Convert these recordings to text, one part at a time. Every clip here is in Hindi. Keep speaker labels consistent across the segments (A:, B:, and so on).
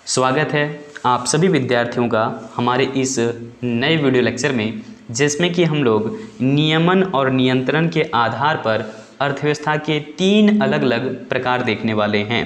A: स्वागत है आप सभी विद्यार्थियों का हमारे इस नए वीडियो लेक्चर में, जिसमें कि हम लोग नियमन और नियंत्रण के आधार पर अर्थव्यवस्था के 3 अलग अलग प्रकार देखने वाले हैं।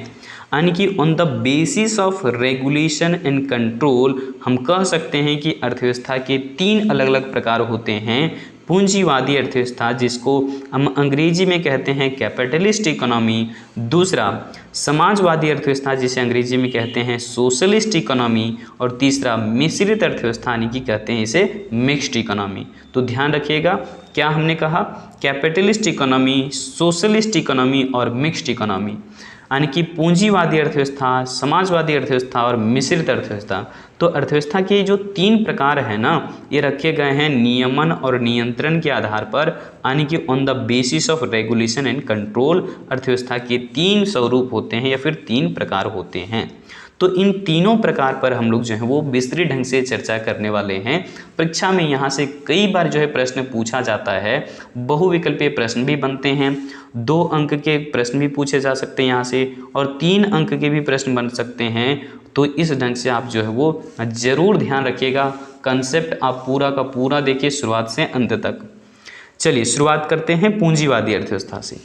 A: यानी कि on the basis of regulation and control हम कह सकते हैं कि अर्थव्यवस्था के 3 अलग अलग प्रकार होते हैं। पूंजीवादी अर्थव्यवस्था, जिसको हम अंग्रेजी में कहते हैं कैपिटलिस्ट इकोनॉमी। दूसरा समाजवादी अर्थव्यवस्था, जिसे अंग्रेजी में कहते हैं सोशलिस्ट इकोनॉमी। और तीसरा मिश्रित अर्थव्यवस्था, यानी कि कहते हैं इसे मिक्स्ड इकोनॉमी। तो ध्यान रखिएगा, क्या हमने कहा? कैपिटलिस्ट इकोनॉमी, सोशलिस्ट इकोनॉमी और मिक्स्ड इकोनॉमी, यानी कि पूंजीवादी अर्थव्यवस्था, समाजवादी अर्थव्यवस्था और मिश्रित अर्थव्यवस्था। तो अर्थव्यवस्था के जो 3 प्रकार हैं ना, ये रखे गए हैं नियमन और नियंत्रण के आधार पर, यानी कि on the basis of regulation and control. अर्थव्यवस्था के 3 स्वरूप होते हैं या फिर 3 प्रकार होते हैं। तो इन तीनों प्रकार पर हम लोग जो है वो विस्तृत ढंग से चर्चा करने वाले हैं। परीक्षा में यहाँ से कई बार जो है प्रश्न पूछा जाता है, बहुविकल्पीय प्रश्न भी बनते हैं, 2 अंक के प्रश्न भी पूछे जा सकते हैं यहाँ से, और 3 अंक के भी प्रश्न बन सकते हैं। तो इस ढंग से आप जो है वो ज़रूर ध्यान रखिएगा। कंसेप्ट आप पूरा का पूरा देखिए शुरुआत से अंत तक। चलिए शुरुआत करते हैं पूंजीवादी अर्थव्यवस्था से।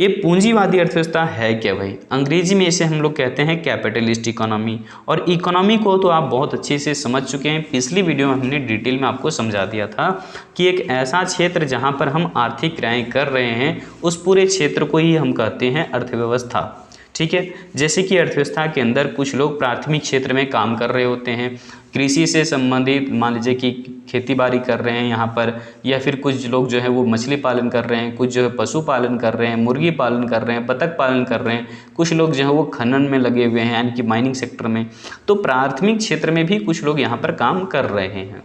A: ये पूंजीवादी अर्थव्यवस्था है क्या भाई? अंग्रेजी में इसे हम लोग कहते हैं कैपिटलिस्ट इकोनॉमी। और इकोनॉमी को तो आप बहुत अच्छे से समझ चुके हैं, पिछली वीडियो में हमने डिटेल में आपको समझा दिया था कि एक ऐसा क्षेत्र जहां पर हम आर्थिक क्रियाएं कर रहे हैं, उस पूरे क्षेत्र को ही हम कहते हैं अर्थव्यवस्था। ठीक है, जैसे कि अर्थव्यवस्था के अंदर कुछ लोग प्राथमिक क्षेत्र में काम कर रहे होते हैं, कृषि से संबंधित, मान लीजिए कि खेती बाड़ी कर रहे हैं यहाँ पर, या फिर कुछ लोग जो है वो मछली पालन कर रहे हैं, कुछ जो है पशु पालन कर रहे हैं, मुर्गी पालन कर रहे हैं, बतख पालन कर रहे हैं, कुछ लोग जो है वो खनन में लगे हुए हैं, यानी कि माइनिंग सेक्टर में। तो प्राथमिक क्षेत्र में भी कुछ लोग यहाँ पर काम कर रहे हैं।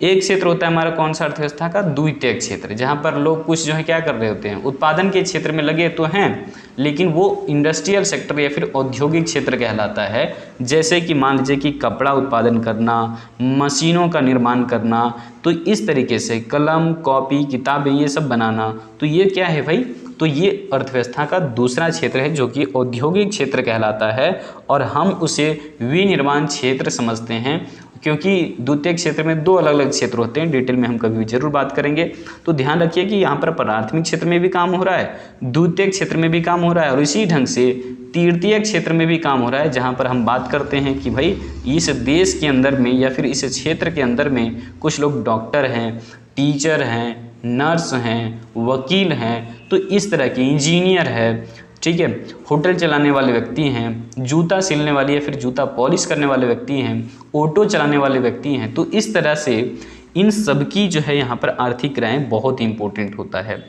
A: एक क्षेत्र होता है हमारा कौन सा अर्थव्यवस्था का? द्वितीयक क्षेत्र, जहाँ पर लोग कुछ जो है क्या कर रहे होते हैं, उत्पादन के क्षेत्र में लगे तो हैं, लेकिन वो इंडस्ट्रियल सेक्टर या फिर औद्योगिक क्षेत्र कहलाता है। जैसे कि मान लीजिए कि कपड़ा उत्पादन करना, मशीनों का निर्माण करना, तो इस तरीके से कलम, कॉपी, किताबें ये सब बनाना, तो ये क्या है भाई? तो ये अर्थव्यवस्था का दूसरा क्षेत्र है, जो कि औद्योगिक क्षेत्र कहलाता है, और हम उसे विनिर्माण क्षेत्र समझते हैं, क्योंकि द्वितीयक क्षेत्र में 2 अलग अलग क्षेत्र होते हैं। डिटेल में हम कभी भी जरूर बात करेंगे। तो ध्यान रखिए कि यहाँ पर प्राथमिक क्षेत्र में भी काम हो रहा है, द्वितीयक क्षेत्र में भी काम हो रहा है, और इसी ढंग से तृतीयक क्षेत्र में भी काम हो रहा है, जहाँ पर हम बात करते हैं कि भाई इस देश के अंदर में या फिर इस क्षेत्र के अंदर में कुछ लोग डॉक्टर हैं, टीचर हैं, नर्स हैं, वकील हैं, तो इस तरह के इंजीनियर है, ठीक है, होटल चलाने वाले व्यक्ति हैं, जूता सिलने वाले या फिर जूता पॉलिश करने वाले व्यक्ति हैं, ऑटो चलाने वाले व्यक्ति हैं। तो इस तरह से इन सब की जो है यहाँ पर आर्थिक क्रियाएं बहुत इंपॉर्टेंट होता है।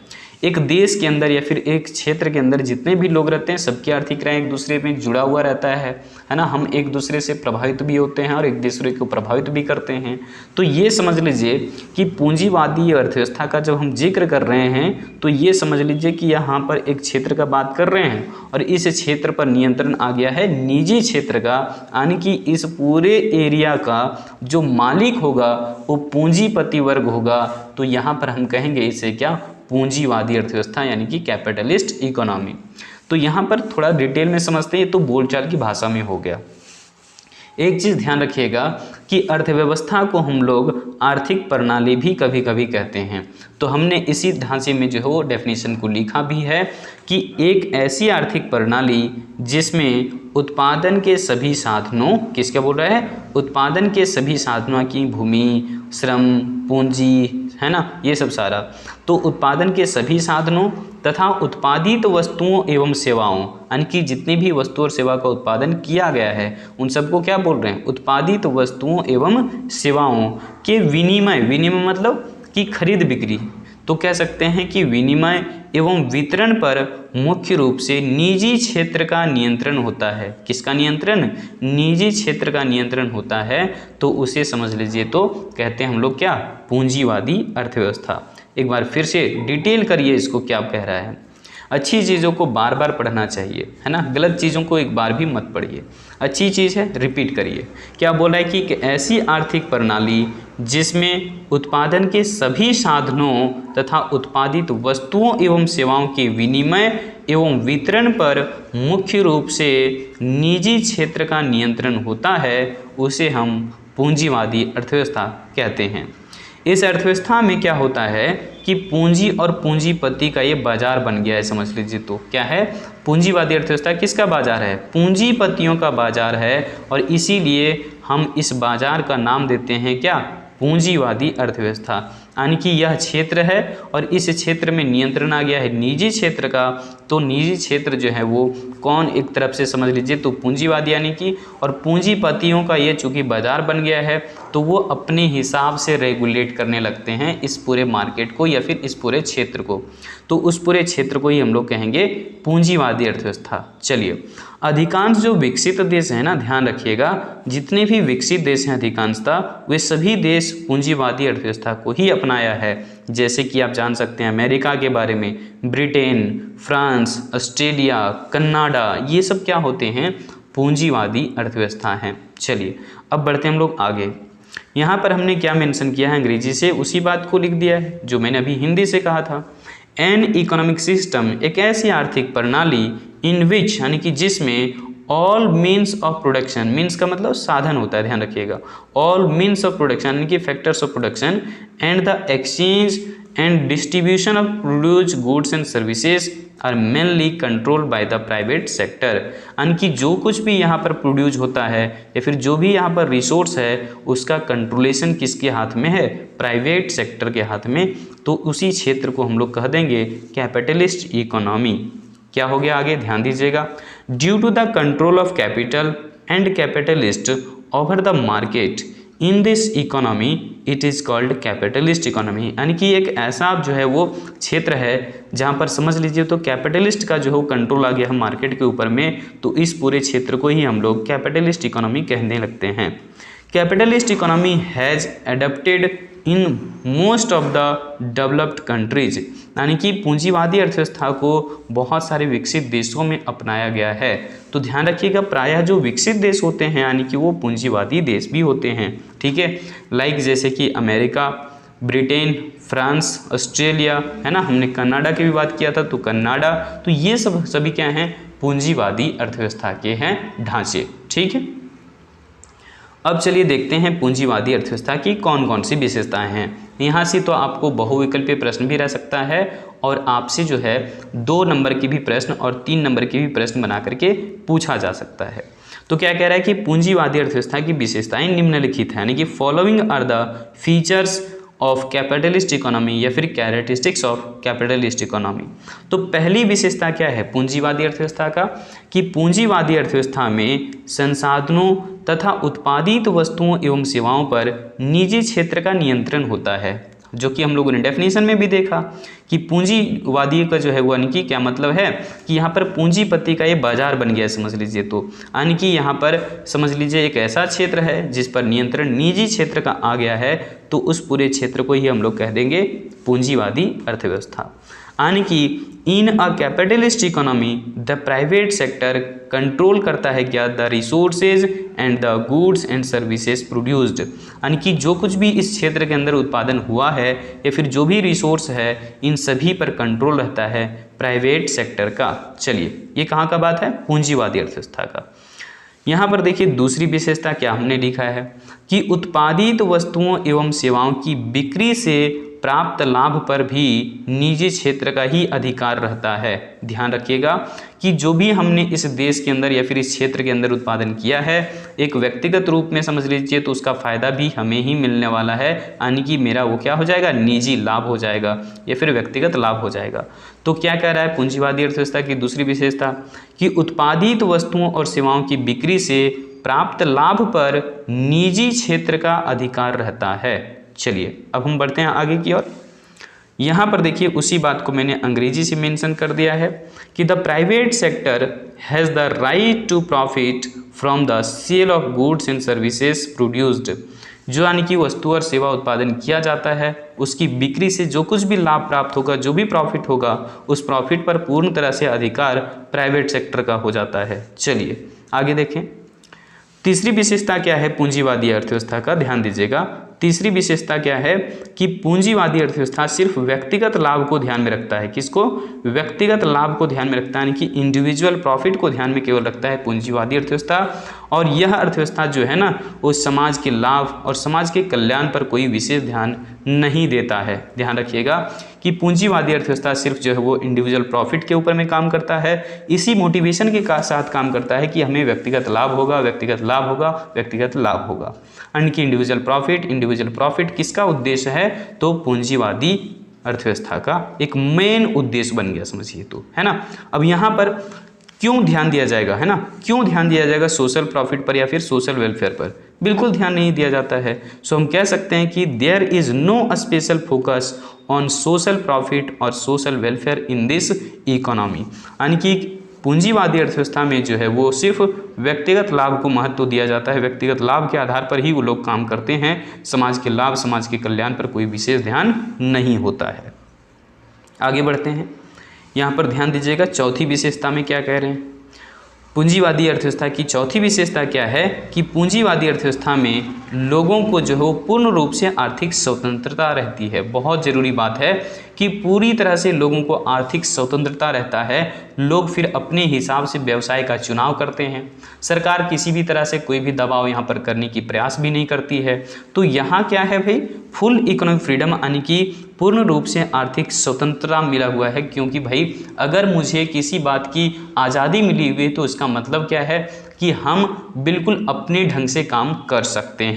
A: एक देश के अंदर या फिर एक क्षेत्र के अंदर जितने भी लोग रहते हैं, सबकी आर्थिक क्रियाएं एक दूसरे में जुड़ा हुआ रहता है ना। हम एक दूसरे से प्रभावित भी होते हैं और एक दूसरे को प्रभावित भी करते हैं। तो ये समझ लीजिए कि पूंजीवादी अर्थव्यवस्था का जब हम जिक्र कर रहे हैं, तो ये समझ लीजिए कि यहाँ पर एक क्षेत्र का बात कर रहे हैं, और इस क्षेत्र पर नियंत्रण आ गया है निजी क्षेत्र का, यानी कि इस पूरे एरिया का जो मालिक होगा वो पूंजीपति वर्ग होगा। तो यहाँ पर हम कहेंगे इसे क्या? पूंजीवादी अर्थव्यवस्था, यानी कि कैपिटलिस्ट इकोनॉमी। तो यहाँ पर थोड़ा डिटेल में समझते हैं, ये तो बोलचाल की भाषा में हो गया। एक चीज़ ध्यान रखिएगा कि अर्थव्यवस्था को हम लोग आर्थिक प्रणाली भी कभी कभी कहते हैं। तो हमने इसी ढांचे में जो है वो डेफिनेशन को लिखा भी है कि एक ऐसी आर्थिक प्रणाली जिसमें उत्पादन के सभी साधनों, किसका बोल रहा है? उत्पादन के सभी साधनों की भूमि, श्रम, पूंजी, है ना, ये सब सारा। तो उत्पादन के सभी साधनों तथा उत्पादित वस्तुओं एवं सेवाओं, यानी कि जितनी भी वस्तु और सेवा का उत्पादन किया गया है उन सबको क्या बोल रहे हैं? उत्पादित वस्तुओं एवं सेवाओं के विनिमय, विनिमय मतलब कि खरीद बिक्री, तो कह सकते हैं कि विनिमय एवं वितरण पर मुख्य रूप से निजी क्षेत्र का नियंत्रण होता है। किसका नियंत्रण? निजी क्षेत्र का नियंत्रण होता है। तो उसे समझ लीजिए, तो कहते हैं हम लोग क्या? पूंजीवादी अर्थव्यवस्था। एक बार फिर से डिटेल करिए इसको, क्या कह रहा है। अच्छी चीज़ों को बार बार पढ़ना चाहिए, है ना, गलत चीज़ों को एक बार भी मत पढ़िए। अच्छी चीज़ है, रिपीट करिए। क्या बोला है कि ऐसी आर्थिक प्रणाली जिसमें उत्पादन के सभी साधनों तथा उत्पादित वस्तुओं एवं सेवाओं के विनिमय एवं वितरण पर मुख्य रूप से निजी क्षेत्र का नियंत्रण होता है उसे हम पूंजीवादी अर्थव्यवस्था कहते हैं। इस अर्थव्यवस्था में क्या होता है कि पूंजी और पूंजीपति का ये बाजार बन गया है, समझ लीजिए। तो क्या है, पूंजीवादी अर्थव्यवस्था किसका बाजार है? पूंजीपतियों का बाजार है, और इसीलिए हम इस बाजार का नाम देते हैं क्या? पूंजीवादी अर्थव्यवस्था। यानी कि यह क्षेत्र है और इस क्षेत्र में नियंत्रण आ गया है निजी क्षेत्र का। तो निजी क्षेत्र जो है वो कौन, एक तरफ से समझ लीजिए तो पूंजीवादी यानी कि, और पूंजीपतियों का ये चूंकि बाजार बन गया है तो वो अपने हिसाब से रेगुलेट करने लगते हैं इस पूरे मार्केट को या फिर इस पूरे क्षेत्र को। तो उस पूरे क्षेत्र को ही हम लोग कहेंगे पूंजीवादी अर्थव्यवस्था। चलिए, अधिकांश जो विकसित देश हैं ना, ध्यान रखिएगा, जितने भी विकसित देश हैं अधिकांशतः वे सभी देश पूंजीवादी अर्थव्यवस्था को ही अपनाया है। जैसे कि आप जान सकते हैं अमेरिका के बारे में, ब्रिटेन, फ्रांस, ऑस्ट्रेलिया, कनाडा, ये सब क्या होते हैं? पूंजीवादी अर्थव्यवस्था हैं। चलिए अब बढ़ते हैं हम लोग आगे। यहाँ पर हमने क्या मेंशन किया है अंग्रेजी से, उसी बात को लिख दिया है जो मैंने अभी हिंदी से कहा था। एन इकोनॉमिक सिस्टम, एक ऐसी आर्थिक प्रणाली इन विच, यानी कि जिसमें all means of production, means का मतलब साधन होता है, ध्यान रखिएगा, ऑल मीन्स ऑफ प्रोडक्शन यानी कि factors of production and the exchange and distribution of produce goods and services are mainly controlled by the private sector. यानी कि जो कुछ भी यहाँ पर प्रोड्यूस होता है या फिर जो भी यहाँ पर रिसोर्स है उसका कंट्रोलेशन किसके हाथ में है? प्राइवेट सेक्टर के हाथ में। तो उसी क्षेत्र को हम लोग कह देंगे कैपिटलिस्ट इकोनॉमी। क्या हो गया आगे, ध्यान दीजिएगा। Due to the control of capital and capitalist over the market in this economy it is called capitalist economy. यानी कि एक ऐसा जो है वो क्षेत्र है जहाँ पर समझ लीजिए तो कैपिटलिस्ट का जो है कंट्रोल आ गया है मार्केट के ऊपर में, तो इस पूरे क्षेत्र को ही हम लोग कैपिटलिस्ट इकोनॉमी कहने लगते हैं। Capitalist economy has adapted in most of the developed countries, यानी कि पूंजीवादी अर्थव्यवस्था को बहुत सारे विकसित देशों में अपनाया गया है। तो ध्यान रखिएगा, प्रायः जो विकसित देश होते हैं यानी कि वो पूंजीवादी देश भी होते हैं, ठीक है। लाइक जैसे कि अमेरिका, ब्रिटेन, फ्रांस, ऑस्ट्रेलिया, है ना, हमने कनाडा की भी बात किया था, तो कनाडा, तो ये सब सभी क्या हैं? पूंजीवादी अर्थव्यवस्था के हैं ढांचे, ठीक है। अब चलिए देखते हैं पूंजीवादी अर्थव्यवस्था की कौन कौन सी विशेषताएं हैं। यहाँ से तो आपको बहुविकल्पीय प्रश्न भी रह सकता है और आपसे जो है 2 नंबर के भी प्रश्न और 3 नंबर के भी प्रश्न बना करके पूछा जा सकता है। तो क्या कह रहा है कि पूंजीवादी अर्थव्यवस्था की विशेषताएं निम्नलिखित है, यानी कि following are the features of capitalist economy या फिर कैरेक्टरिस्टिक्स ऑफ कैपिटलिस्ट इकोनॉमी। तो पहली विशेषता क्या है पूंजीवादी अर्थव्यवस्था का, कि पूंजीवादी अर्थव्यवस्था में संसाधनों तथा उत्पादित वस्तुओं एवं सेवाओं पर निजी क्षेत्र का नियंत्रण होता है, जो कि हम लोगों ने डेफिनेशन में भी देखा कि पूंजीवादी का जो है वो यानी कि क्या मतलब है कि यहाँ पर पूंजीपति का ये बाजार बन गया, समझ लीजिए। तो यानी कि यहाँ पर समझ लीजिए एक ऐसा क्षेत्र है जिस पर नियंत्रण निजी क्षेत्र का आ गया है, तो उस पूरे क्षेत्र को ही हम लोग कह देंगे पूंजीवादी अर्थव्यवस्था। यानी कि in a capitalist economy the private sector control करता है क्या? The resources and the goods and services produced, यानी कि जो कुछ भी इस क्षेत्र के अंदर उत्पादन हुआ है या फिर जो भी रिसोर्स है इन सभी पर कंट्रोल रहता है प्राइवेट सेक्टर का। चलिए, ये कहाँ का बात है? पूंजीवादी अर्थव्यवस्था का। यहाँ पर देखिए दूसरी विशेषता क्या हमने लिखा है कि उत्पादित वस्तुओं एवं सेवाओं की बिक्री से प्राप्त लाभ पर भी निजी क्षेत्र का ही अधिकार रहता है। ध्यान रखिएगा कि जो भी हमने इस देश के अंदर या फिर इस क्षेत्र के अंदर उत्पादन किया है एक व्यक्तिगत रूप में समझ लीजिए, तो उसका फायदा भी हमें ही मिलने वाला है, यानी कि मेरा वो क्या हो जाएगा? निजी लाभ हो जाएगा या फिर व्यक्तिगत लाभ हो जाएगा। तो क्या कह रहा है पूंजीवादी अर्थव्यवस्था की दूसरी विशेषता कि उत्पादित वस्तुओं और सेवाओं की बिक्री से प्राप्त लाभ पर निजी क्षेत्र का अधिकार रहता है। चलिए अब हम बढ़ते हैं आगे की ओर। यहाँ पर देखिए उसी बात को मैंने अंग्रेजी से मेंशन कर दिया है कि the private sector has the right to profit from the sale of goods and services produced, जो यानी कि वस्तु और सेवा उत्पादन किया जाता है उसकी बिक्री से जो कुछ भी लाभ प्राप्त होगा, जो भी प्रॉफिट होगा, उस प्रॉफिट पर पूर्ण तरह से अधिकार प्राइवेट सेक्टर का हो जाता है। चलिए आगे देखें। तीसरी विशेषता क्या है पूंजीवादी अर्थव्यवस्था का? ध्यान दीजिएगा, तीसरी विशेषता क्या है कि पूंजीवादी अर्थव्यवस्था सिर्फ व्यक्तिगत लाभ को ध्यान में रखता है। किसको? व्यक्तिगत लाभ को ध्यान में रखता है, यानी कि इंडिविजुअल प्रॉफिट को ध्यान में केवल रखता है पूंजीवादी अर्थव्यवस्था। और यह अर्थव्यवस्था जो है ना वो समाज के लाभ और समाज के कल्याण पर कोई विशेष ध्यान नहीं देता है। ध्यान रखिएगा कि पूंजीवादी अर्थव्यवस्था सिर्फ जो है वो इंडिविजुअल प्रॉफिट के ऊपर में काम करता है, इसी मोटिवेशन के साथ काम करता है कि हमें व्यक्तिगत लाभ होगा, व्यक्तिगत लाभ होगा, व्यक्तिगत लाभ होगा। यानी कि इंडिविजुअल प्रॉफिट किसका उद्देश्य है? तो पूंजीवादी अर्थव्यवस्था का एक मेन उद्देश्य बन गया, समझिए तो, है ना। अब यहाँ पर क्यों ध्यान दिया जाएगा, है ना, क्यों ध्यान दिया जाएगा सोशल प्रॉफिट पर या फिर सोशल वेलफेयर पर? बिल्कुल ध्यान नहीं दिया जाता है। सो हम कह सकते हैं कि there is no special focus on social profit और social welfare in this economy. यानी कि पूंजीवादी अर्थव्यवस्था में जो है वो सिर्फ व्यक्तिगत लाभ को महत्व दिया जाता है, व्यक्तिगत लाभ के आधार पर ही वो लोग काम करते हैं, समाज के लाभ, समाज के कल्याण पर कोई विशेष ध्यान नहीं होता है। आगे बढ़ते हैं, यहाँ पर ध्यान दीजिएगा चौथी विशेषता में क्या कह रहे हैं। पूंजीवादी अर्थव्यवस्था की चौथी विशेषता क्या है कि पूंजीवादी अर्थव्यवस्था में लोगों को जो है वो पूर्ण रूप से आर्थिक स्वतंत्रता रहती है। बहुत ज़रूरी बात है कि पूरी तरह से लोगों को आर्थिक स्वतंत्रता रहता है, लोग फिर अपने हिसाब से व्यवसाय का चुनाव करते हैं, सरकार किसी भी तरह से कोई भी दबाव यहाँ पर करने की प्रयास भी नहीं करती है। तो यहाँ क्या है भाई, फुल इकोनॉमिक फ्रीडम, यानी कि पूर्ण रूप से आर्थिक स्वतंत्रता मिला हुआ है। क्योंकि भाई अगर मुझे किसी बात की आज़ादी मिली हुई है तो इसका मतलब क्या है कि हम बिल्कुल अपने ढंग से काम कर सकते हैं।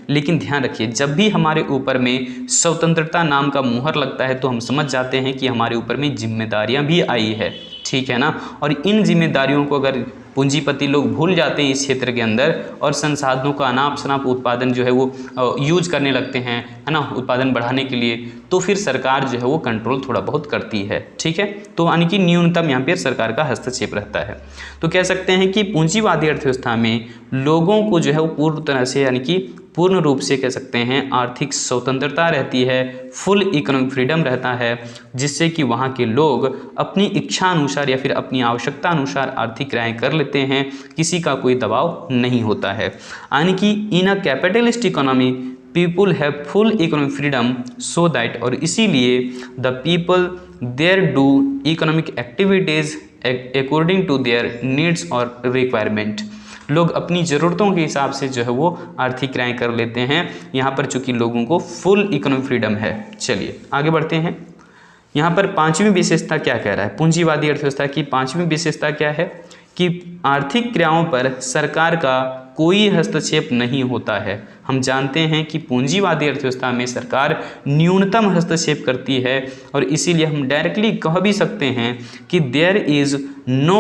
A: लेकिन ध्यान रखिए, जब भी हमारे ऊपर में स्वतंत्रता नाम का मुहर लगता है तो हम समझ जाते हैं कि हमारे ऊपर में जिम्मेदारियां भी आई है, ठीक है ना। और इन जिम्मेदारियों को अगर पूंजीपति लोग भूल जाते हैं इस क्षेत्र के अंदर और संसाधनों का अनाप शनाप उत्पादन जो है वो यूज करने लगते हैं, है ना, उत्पादन बढ़ाने के लिए, तो फिर सरकार जो है वो कंट्रोल थोड़ा बहुत करती है, ठीक है। तो यानी कि न्यूनतम यहाँ पर सरकार का हस्तक्षेप रहता है। तो कह सकते हैं कि पूंजीवादी अर्थव्यवस्था में लोगों को जो है वो पूर्ण तरह से, यानी कि पूर्ण रूप से कह सकते हैं आर्थिक स्वतंत्रता रहती है, फुल इकोनॉमिक फ्रीडम रहता है, जिससे कि वहाँ के लोग अपनी इच्छा अनुसार या फिर अपनी आवश्यकता अनुसार आर्थिक क्रियाएं कर लेते हैं, किसी का कोई दबाव नहीं होता है। यानी कि in a capitalist economy people have full economic freedom so that, और इसीलिए the people there do economic activities according to their needs और रिक्वायरमेंट। लोग अपनी ज़रूरतों के हिसाब से जो है वो आर्थिक क्रियाएं कर लेते हैं। यहाँ पर चूंकि लोगों को फुल इकोनॉमिक फ्रीडम है। चलिए आगे बढ़ते हैं। यहाँ पर पांचवी विशेषता क्या कह रहा है, पूंजीवादी अर्थव्यवस्था की पांचवी विशेषता क्या है कि आर्थिक क्रियाओं पर सरकार का कोई हस्तक्षेप नहीं होता है। हम जानते हैं कि पूंजीवादी अर्थव्यवस्था में सरकार न्यूनतम हस्तक्षेप करती है और इसीलिए हम डायरेक्टली कह भी सकते हैं कि देयर इज़ नो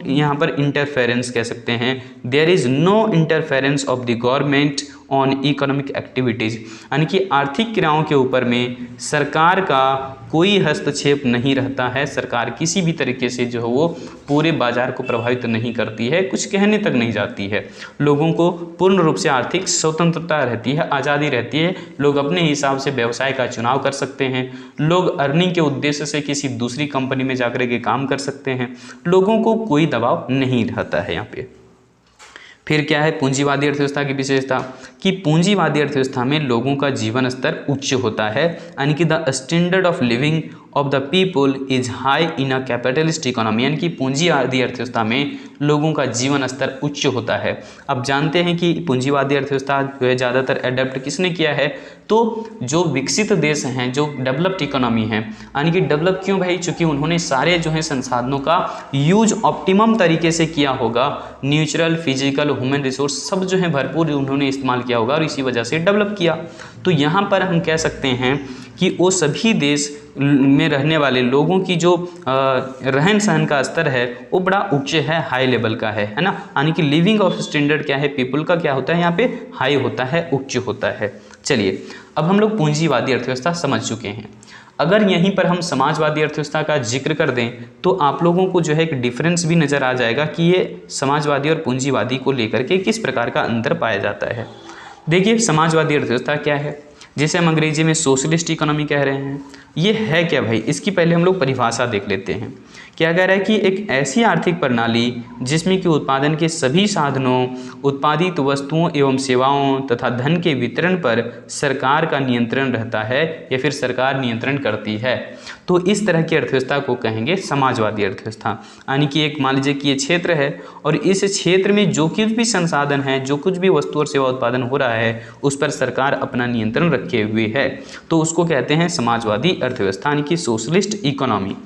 A: यहाँ पर इंटरफेरेंस कह सकते हैं, there is no interference of the government on economic activities. यानी कि आर्थिक क्रियाओं के ऊपर में सरकार का कोई हस्तक्षेप नहीं रहता है। सरकार किसी भी तरीके से जो है वो पूरे बाजार को प्रभावित नहीं करती है, कुछ कहने तक नहीं जाती है। लोगों को पूर्ण रूप से आर्थिक स्वतंत्रता रहती है, आज़ादी रहती है, लोग अपने हिसाब से व्यवसाय का चुनाव कर सकते हैं, लोग अर्निंग के उद्देश्य से किसी दूसरी कंपनी में जाकर के काम कर सकते हैं, लोगों को कोई दबाव नहीं रहता है यहाँ पे। फिर क्या है पूंजीवादी अर्थव्यवस्था की विशेषता कि पूंजीवादी अर्थव्यवस्था में लोगों का जीवन स्तर उच्च होता है, यानी कि the standard of living of the people is high in a capitalist economy. यानी कि पूंजीवादी अर्थव्यवस्था में लोगों का जीवन स्तर उच्च होता है। अब जानते हैं कि पूंजीवादी अर्थव्यवस्था जो है ज़्यादातर अडेप्ट किसने किया है, तो जो विकसित देश हैं, जो डेवलप्ड इकोनॉमी है। यानी कि डेवलप क्यों भाई, चूँकि उन्होंने सारे जो है संसाधनों का यूज ऑप्टिमम तरीके से किया होगा, नेचुरल, फिजिकल, ह्यूमन रिसोर्स सब जो है भरपूर उन्होंने इस्तेमाल किया होगा और इसी वजह से डेवलप किया। तो यहाँ पर हम कह सकते हैं कि वो सभी देश में रहने वाले लोगों की जो रहन सहन का स्तर है वो बड़ा उच्च है, हाई लेवल का है ना। यानी कि लिविंग ऑफ स्टैंडर्ड क्या है, पीपल का क्या होता है यहाँ पे, हाई होता है, उच्च होता है। चलिए अब हम लोग पूंजीवादी अर्थव्यवस्था समझ चुके हैं। अगर यहीं पर हम समाजवादी अर्थव्यवस्था का जिक्र कर दें तो आप लोगों को जो है एक डिफरेंस भी नज़र आ जाएगा कि ये समाजवादी और पूंजीवादी को लेकर के किस प्रकार का अंतर पाया जाता है। देखिए समाजवादी अर्थव्यवस्था क्या है, जिसे हम अंग्रेजी में सोशलिस्ट इकोनॉमी कह रहे हैं, ये है क्या भाई, इसकी पहले हम लोग परिभाषा देख लेते हैं क्या कह रहा है कि एक ऐसी आर्थिक प्रणाली जिसमें कि उत्पादन के सभी साधनों, उत्पादित वस्तुओं एवं सेवाओं तथा धन के वितरण पर सरकार का नियंत्रण रहता है या फिर सरकार नियंत्रण करती है, तो इस तरह की अर्थव्यवस्था को कहेंगे समाजवादी अर्थव्यवस्था। यानी कि एक मान लीजिए कि ये क्षेत्र है और इस क्षेत्र में जो कुछ भी संसाधन है, जो कुछ भी वस्तु और सेवा उत्पादन हो रहा है, उस पर सरकार अपना नियंत्रण रखे हुए है, तो उसको कहते हैं समाजवादी अर्थव्यवस्था यानी कि सोशलिस्ट इकोनॉमी।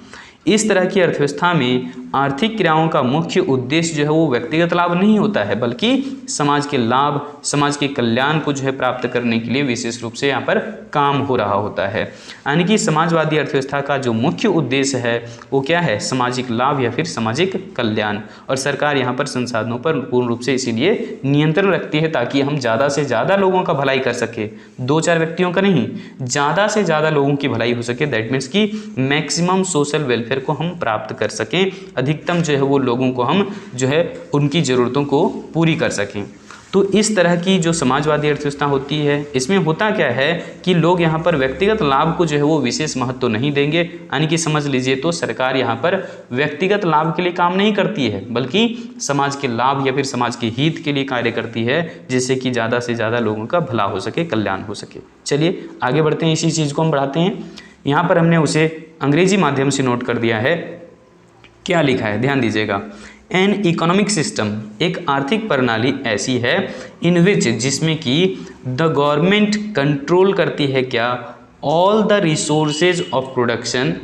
A: इस तरह की अर्थव्यवस्था में आर्थिक क्रियाओं का मुख्य उद्देश्य जो है वो व्यक्तिगत लाभ नहीं होता है, बल्कि समाज के लाभ, समाज के कल्याण को जो है प्राप्त करने के लिए विशेष रूप से यहाँ पर काम हो रहा होता है। यानी कि समाजवादी अर्थव्यवस्था का जो मुख्य उद्देश्य है वो क्या है, सामाजिक लाभ या फिर सामाजिक कल्याण, और सरकार यहाँ पर संसाधनों पर पूर्ण रूप से इसीलिए नियंत्रण रखती है ताकि हम ज़्यादा से ज़्यादा लोगों का भलाई कर सके, 2-4 व्यक्तियों का नहीं, ज़्यादा से ज़्यादा लोगों की भलाई हो सके। दैट मीन्स कि मैक्सिमम सोशल वेलफेयर को हम प्राप्त कर सकें, अधिकतम जो है वो लोगों को हम जो है उनकी ज़रूरतों को पूरी कर सकें। तो इस तरह की जो समाजवादी अर्थव्यवस्था होती है, इसमें होता क्या है कि लोग यहाँ पर व्यक्तिगत लाभ को जो है वो विशेष महत्व नहीं देंगे। यानी कि समझ लीजिए तो सरकार यहाँ पर व्यक्तिगत लाभ के लिए काम नहीं करती है, बल्कि समाज के लाभ या फिर समाज के हित के लिए कार्य करती है, जिससे कि ज़्यादा से ज़्यादा लोगों का भला हो सके, कल्याण हो सके। चलिए आगे बढ़ते हैं, इसी चीज़ को हम बढ़ाते हैं। यहाँ पर हमने उसे अंग्रेजी माध्यम से नोट कर दिया है। क्या लिखा है, ध्यान दीजिएगा। एन इकोनॉमिक सिस्टम, एक आर्थिक प्रणाली ऐसी है इन विच, जिसमें कि द गवर्नमेंट कंट्रोल करती है क्या, all the resources of production,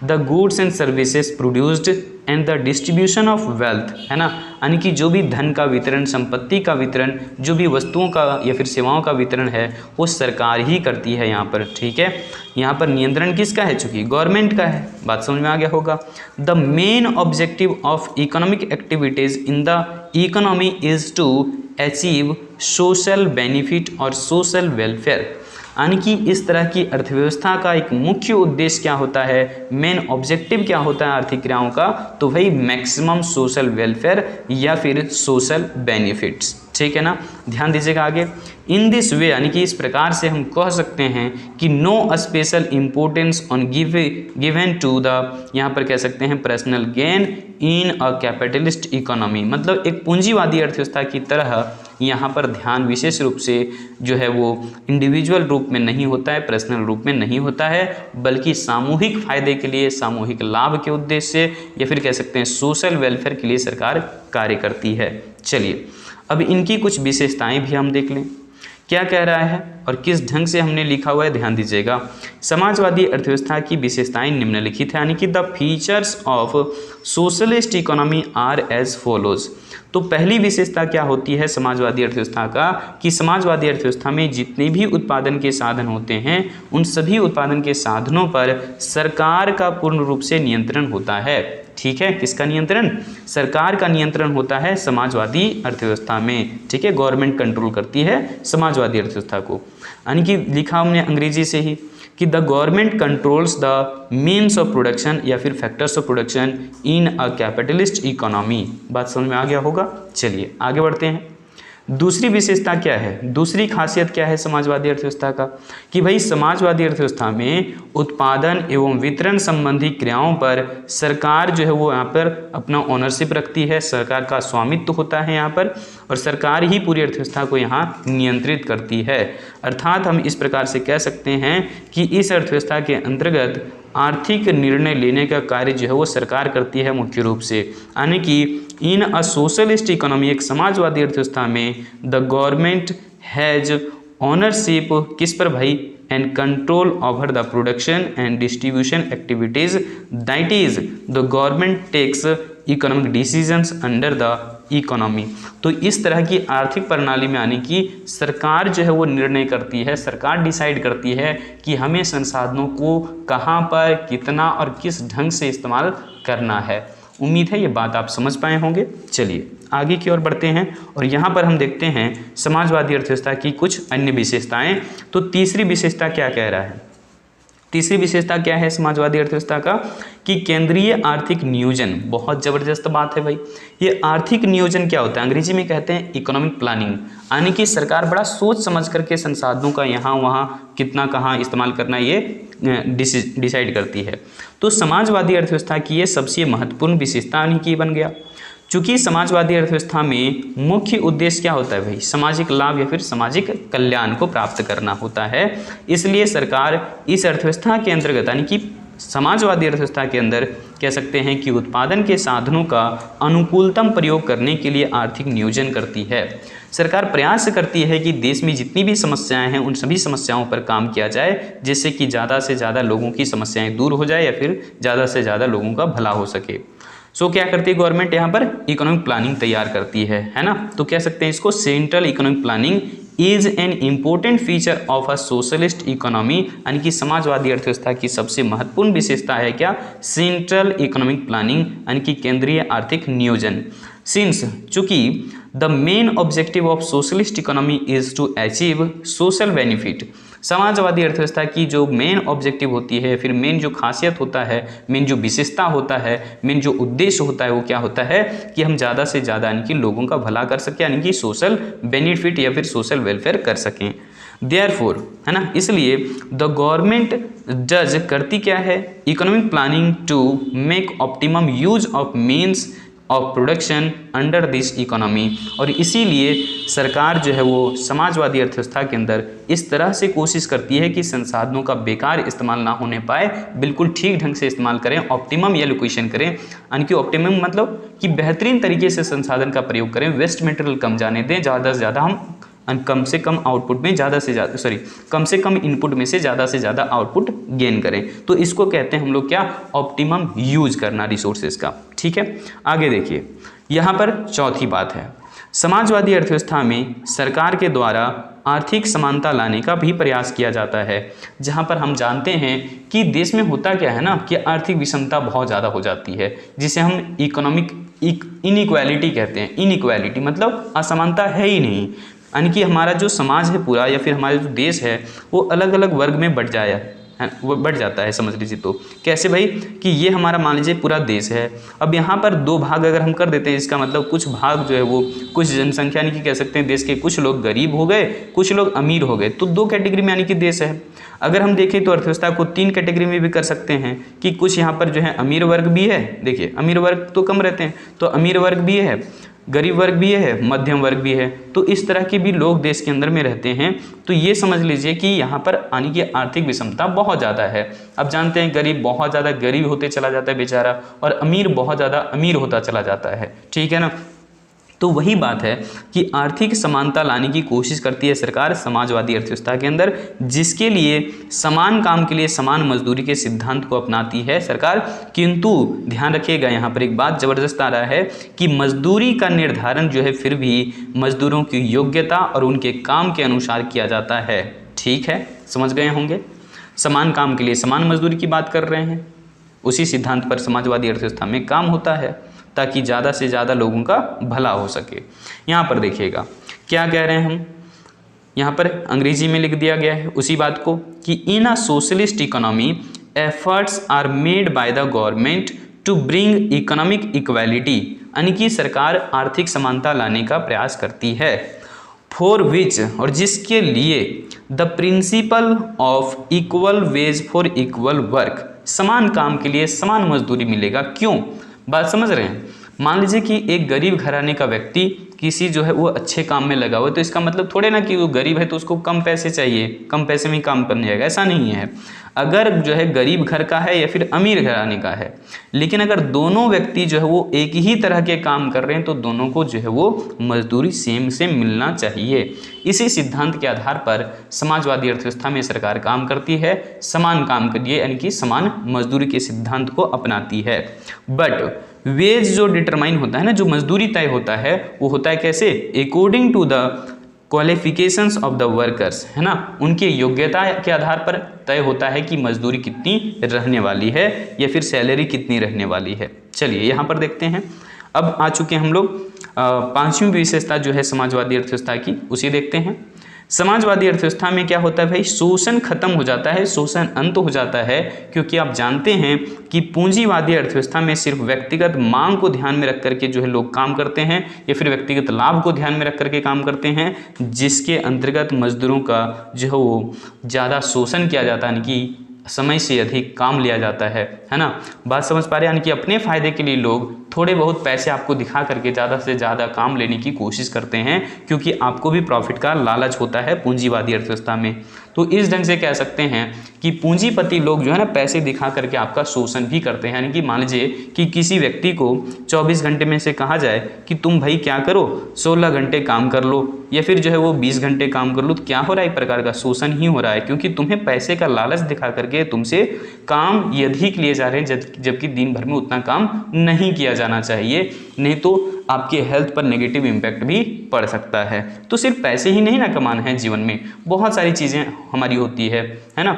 A: the goods and services produced and the distribution of wealth, है ना। यानी कि जो भी धन का वितरण, संपत्ति का वितरण, जो भी वस्तुओं का या फिर सेवाओं का वितरण है वो सरकार ही करती है यहाँ पर, ठीक है। यहाँ पर नियंत्रण किसका है, चूंकि गवर्नमेंट का है, बात समझ में आ गया होगा। The main objective of economic activities in the economy is to achieve social benefit और सोशल वेलफेयर। यानी कि इस तरह की अर्थव्यवस्था का एक मुख्य उद्देश्य क्या होता है, मेन ऑब्जेक्टिव क्या होता है आर्थिक क्रियाओं का, तो वही मैक्सिमम सोशल वेलफेयर या फिर सोशल बेनिफिट्स, ठीक है ना। ध्यान दीजिएगा आगे। इन दिस वे, यानी कि इस प्रकार से हम कह सकते हैं कि no special importance on given to the, यहाँ पर कह सकते हैं personal gain in a capitalist economy, मतलब एक पूंजीवादी अर्थव्यवस्था की तरह यहाँ पर ध्यान विशेष रूप से जो है वो इंडिविजुअल रूप में नहीं होता है, पर्सनल रूप में नहीं होता है, बल्कि सामूहिक फायदे के लिए, सामूहिक लाभ के उद्देश्य से या फिर कह सकते हैं सोशल वेलफेयर के लिए सरकार कार्य करती है। चलिए अब इनकी कुछ विशेषताएं भी हम देख लें, क्या कह रहा है और किस ढंग से हमने लिखा हुआ है, ध्यान दीजिएगा। समाजवादी अर्थव्यवस्था की विशेषताएं निम्नलिखित है, यानी कि the features of socialist economy are as follows. तो पहली विशेषता क्या होती है समाजवादी अर्थव्यवस्था का, कि समाजवादी अर्थव्यवस्था में जितने भी उत्पादन के साधन होते हैं उन सभी उत्पादन के साधनों पर सरकार का पूर्ण रूप से नियंत्रण होता है, ठीक है। किसका नियंत्रण, सरकार का नियंत्रण होता है समाजवादी अर्थव्यवस्था में, ठीक है। गवर्नमेंट कंट्रोल करती है समाजवादी अर्थव्यवस्था को। यानी कि लिखा हमने अंग्रेजी से ही कि the government controls the means of production या फिर factors of production in a capitalist economy. बात समझ में आ गया होगा। चलिए आगे बढ़ते हैं। दूसरी विशेषता क्या है, दूसरी खासियत क्या है समाजवादी अर्थव्यवस्था का, कि भाई समाजवादी अर्थव्यवस्था में उत्पादन एवं वितरण संबंधी क्रियाओं पर सरकार जो है वो यहाँ पर अपना ओनरशिप रखती है, सरकार का स्वामित्व होता है यहाँ पर, और सरकार ही पूरी अर्थव्यवस्था को यहाँ नियंत्रित करती है। अर्थात हम इस प्रकार से कह सकते हैं कि इस अर्थव्यवस्था के अंतर्गत आर्थिक निर्णय लेने का कार्य जो है वो सरकार करती है मुख्य रूप से। यानी कि इन अ सोशलिस्ट इकोनॉमी, एक समाजवादी अर्थव्यवस्था में द गवर्नमेंट हैज ओनरशिप किस पर भाई, and control over the production and distribution activities, that is the government takes economic decisions under the economy. तो इस तरह की आर्थिक प्रणाली में आने की सरकार जो है वो निर्णय करती है, सरकार डिसाइड करती है कि हमें संसाधनों को कहाँ पर, कितना और किस ढंग से इस्तेमाल करना है। उम्मीद है ये बात आप समझ पाए होंगे। चलिए आगे की ओर बढ़ते हैं और यहाँ पर हम देखते हैं समाजवादी अर्थव्यवस्था की कुछ अन्य विशेषताएं। तो तीसरी विशेषता क्या कह रहा है, तीसरी विशेषता क्या है समाजवादी अर्थव्यवस्था का, कि केंद्रीय आर्थिक नियोजन। बहुत ज़बरदस्त बात है भाई। ये आर्थिक नियोजन क्या होता है, अंग्रेजी में कहते हैं इकोनॉमिक प्लानिंग। यानी कि सरकार बड़ा सोच समझ करके संसाधनों का यहाँ वहाँ कितना कहाँ इस्तेमाल करना ये डिसाइड करती है। तो समाजवादी अर्थव्यवस्था की ये सबसे महत्वपूर्ण विशेषता यानी कि बन गया। चूंकि समाजवादी अर्थव्यवस्था में मुख्य उद्देश्य क्या होता है भाई, सामाजिक लाभ या फिर सामाजिक कल्याण को प्राप्त करना होता है, इसलिए सरकार इस अर्थव्यवस्था के अंतर्गत यानी कि समाजवादी अर्थव्यवस्था के अंदर कह सकते हैं कि उत्पादन के साधनों का अनुकूलतम प्रयोग करने के लिए आर्थिक नियोजन करती है। सरकार प्रयास करती है कि देश में जितनी भी समस्याएं हैं उन सभी समस्याओं पर काम किया जाए, जिससे कि ज़्यादा से ज़्यादा लोगों की समस्याएं दूर हो जाए या फिर ज़्यादा से ज़्यादा लोगों का भला हो सके। सो क्या करती है गवर्नमेंट, यहाँ पर इकोनॉमिक प्लानिंग तैयार करती है ना। तो कह सकते हैं इसको central economic planning is an important feature of a socialist economy, यानी कि समाजवादी अर्थव्यवस्था की सबसे महत्वपूर्ण विशेषता है क्या, सेंट्रल इकोनॉमिक प्लानिंग यानी कि केंद्रीय आर्थिक नियोजन। सिंस चूंकि the main objective of socialist economy is to achieve social benefit, समाजवादी अर्थव्यवस्था की जो मेन ऑब्जेक्टिव होती है, फिर मेन जो खासियत होता है, मेन जो विशेषता होता है, मेन जो उद्देश्य होता है वो क्या होता है कि हम ज़्यादा से ज़्यादा यानी कि लोगों का भला कर सकें, यानी कि सोशल बेनिफिट या फिर सोशल वेलफेयर कर सकें। देयरफॉर है ना, इसलिए द गवर्नमेंट जज करती क्या है, economic planning to make optimum use of means of production under this economy, और इसीलिए सरकार जो है वो समाजवादी अर्थव्यवस्था के अंदर इस तरह से कोशिश करती है कि संसाधनों का बेकार इस्तेमाल ना होने पाए, बिल्कुल ठीक ढंग से इस्तेमाल करें, ऑप्टिमम एलोकेशन करें, यानी कि ऑप्टिमम मतलब कि बेहतरीन तरीके से संसाधन का प्रयोग करें, वेस्ट मटेरियल कम जाने दें, ज़्यादा से ज़्यादा हम कम से कम आउटपुट में ज़्यादा से ज़्यादा कम से कम इनपुट में से ज़्यादा आउटपुट गेन करें। तो इसको कहते हैं हम लोग क्या, ऑप्टिमम यूज करना रिसोर्सेज का। ठीक है, आगे देखिए यहाँ पर चौथी बात है, समाजवादी अर्थव्यवस्था में सरकार के द्वारा आर्थिक समानता लाने का भी प्रयास किया जाता है, जहाँ पर हम जानते हैं कि देश में होता क्या है ना कि आर्थिक विषमता बहुत ज़्यादा हो जाती है, जिसे हम इकोनॉमिक इनइक्वालिटी कहते हैं। इनइक्वालिटी मतलब असमानता है ही नहीं, यानी कि हमारा जो समाज है पूरा या फिर हमारा जो देश है वो अलग अलग वर्ग में बढ़ जाता है, समझ लीजिए। तो कैसे भाई कि ये हमारा मान लीजिए पूरा देश है, अब यहाँ पर दो भाग अगर हम कर देते हैं, इसका मतलब कुछ भाग जो है वो कुछ जनसंख्या यानी कि कह सकते हैं देश के कुछ लोग गरीब हो गए, कुछ लोग अमीर हो गए, तो दो कैटेगरी में यानी कि देश है। अगर हम देखें तो अर्थव्यवस्था को तीन कैटेगरी में भी कर सकते हैं कि कुछ यहाँ पर जो है अमीर वर्ग भी है, देखिए अमीर वर्ग तो कम रहते हैं, तो अमीर वर्ग भी है, गरीब वर्ग भी है, मध्यम वर्ग भी है, तो इस तरह के भी लोग देश के अंदर में रहते हैं। तो ये समझ लीजिए कि यहाँ पर आने की आर्थिक विषमता बहुत ज़्यादा है। अब जानते हैं गरीब बहुत ज़्यादा गरीब होते चला जाता है बेचारा, और अमीर बहुत ज़्यादा अमीर होता चला जाता है, ठीक है ना। तो वही बात है कि आर्थिक समानता लाने की कोशिश करती है सरकार समाजवादी अर्थव्यवस्था के अंदर, जिसके लिए समान काम के लिए समान मजदूरी के सिद्धांत को अपनाती है सरकार। किंतु ध्यान रखिएगा यहाँ पर एक बात ज़बरदस्त आ रहा है कि मजदूरी का निर्धारण जो है फिर भी मजदूरों की योग्यता और उनके काम के अनुसार किया जाता है। ठीक है, समझ गए होंगे, समान काम के लिए समान मजदूरी की बात कर रहे हैं, उसी सिद्धांत पर समाजवादी अर्थव्यवस्था में काम होता है ताकि ज़्यादा से ज़्यादा लोगों का भला हो सके। यहाँ पर देखिएगा क्या कह रहे हैं हम, यहाँ पर अंग्रेजी में लिख दिया गया है उसी बात को कि in a socialist economy efforts are made by the government to bring economic equality, यानी कि सरकार आर्थिक समानता लाने का प्रयास करती है। फॉर विच, और जिसके लिए the principle of equal ways for equal work, समान काम के लिए समान मजदूरी मिलेगा। क्यों, बात समझ रहे हैं। मान लीजिए कि एक गरीब घराने का व्यक्ति किसी जो है वो अच्छे काम में लगा हुआ है, तो इसका मतलब थोड़े ना कि वो गरीब है तो उसको कम पैसे चाहिए, कम पैसे में ही काम करने जाएगा, ऐसा नहीं है। अगर जो है गरीब घर का है या फिर अमीर घराने का है, लेकिन अगर दोनों व्यक्ति जो है वो एक ही तरह के काम कर रहे हैं तो दोनों को जो है वो मजदूरी सेम से मिलना चाहिए। इसी सिद्धांत के आधार पर समाजवादी अर्थव्यवस्था में सरकार काम करती है, समान काम के लिए यानी कि समान मजदूरी के सिद्धांत को अपनाती है। बट वेज जो डिटरमाइन होता है ना, जो मजदूरी तय होता है वो होता है कैसे, according to the qualifications of the workers, है ना, उनके योग्यता के आधार पर तय होता है कि मजदूरी कितनी रहने वाली है या फिर सैलरी कितनी रहने वाली है। चलिए यहाँ पर देखते हैं, अब आ चुके हैं हम लोग पांचवी विशेषता जो है समाजवादी अर्थव्यवस्था की, उसी देखते हैं। समाजवादी अर्थव्यवस्था में क्या होता है भाई, शोषण खत्म हो जाता है, शोषण अंत हो जाता है, क्योंकि आप जानते हैं कि पूंजीवादी अर्थव्यवस्था में सिर्फ व्यक्तिगत मांग को ध्यान में रख करके जो है लोग काम करते हैं या फिर व्यक्तिगत लाभ को ध्यान में रख करके काम करते हैं, जिसके अंतर्गत मजदूरों का जो है वो ज़्यादा शोषण किया जाता है, यानी कि समय से अधिक काम लिया जाता है ना। बात समझ पा रहे हैं? यानी कि अपने फायदे के लिए लोग थोड़े बहुत पैसे आपको दिखा करके ज़्यादा से ज़्यादा काम लेने की कोशिश करते हैं, क्योंकि आपको भी प्रॉफिट का लालच होता है पूंजीवादी अर्थव्यवस्था में। तो इस ढंग से कह सकते हैं कि पूंजीपति लोग जो है ना पैसे दिखा करके आपका शोषण भी करते हैं। यानी कि मान लीजिए कि किसी व्यक्ति को 24 घंटे में से कहा जाए कि तुम भाई क्या करो, 16 घंटे काम कर लो, या फिर जो है वो 20 घंटे काम कर लो, तो क्या हो रहा है? एक प्रकार का शोषण ही हो रहा है, क्योंकि तुम्हें पैसे का लालच दिखा करके तुमसे काम अधिक लिए जा रहे हैं, जबकि दिन भर में उतना काम नहीं किया जाना चाहिए, नहीं तो आपके हेल्थ पर नेगेटिव इम्पैक्ट भी पड़ सकता है। तो सिर्फ पैसे ही नहीं ना कमाना है, जीवन में बहुत सारी चीज़ें हमारी होती है ना।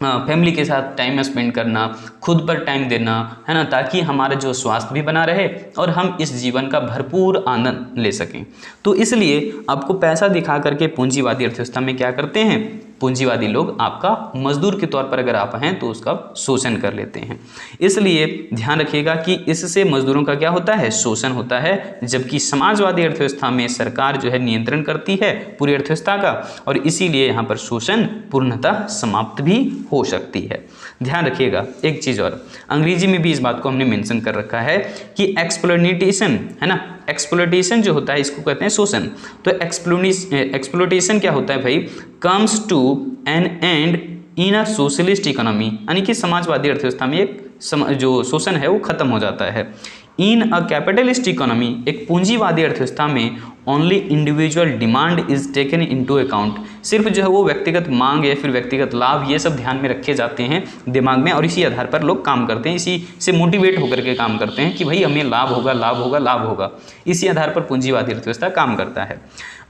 A: फैमिली के साथ टाइम स्पेंड करना, खुद पर टाइम देना, है ना, ताकि हमारा जो स्वास्थ्य भी बना रहे और हम इस जीवन का भरपूर आनंद ले सकें। तो इसलिए आपको पैसा दिखा करके पूंजीवादी अर्थव्यवस्था में क्या करते हैं? पूंजीवादी लोग आपका मजदूर के तौर पर अगर आप हैं तो उसका शोषण कर लेते हैं। इसलिए ध्यान रखिएगा कि इससे मजदूरों का क्या होता है? शोषण होता है। जबकि समाजवादी अर्थव्यवस्था में सरकार जो है नियंत्रण करती है पूरी अर्थव्यवस्था का, और इसीलिए यहाँ पर शोषण पूर्णतः समाप्त भी हो सकती है। ध्यान रखिएगा एक चीज़ और, अंग्रेजी में भी इस बात को हमने मेंशन कर रखा है कि एक्सप्लॉइटेशन, है ना, एक्सप्लॉइटेशन जो होता है इसको कहते हैं शोषण। तो एक्सप्लॉइटेशन क्या होता है भाई? Comes to an end in a socialist economy, यानी कि समाजवादी अर्थव्यवस्था में एक जो शोषण है वो खत्म हो जाता है। इन अ कैपिटलिस्ट इकोनॉमी, एक पूंजीवादी अर्थव्यवस्था में only individual demand is taken into account, सिर्फ जो है वो व्यक्तिगत मांग या फिर व्यक्तिगत लाभ ये सब ध्यान में रखे जाते हैं दिमाग में, और इसी आधार पर लोग काम करते हैं, इसी से मोटिवेट होकर के काम करते हैं कि भाई हमें लाभ होगा, लाभ होगा, लाभ होगा। इसी आधार पर पूंजीवादी अर्थव्यवस्था काम करता है।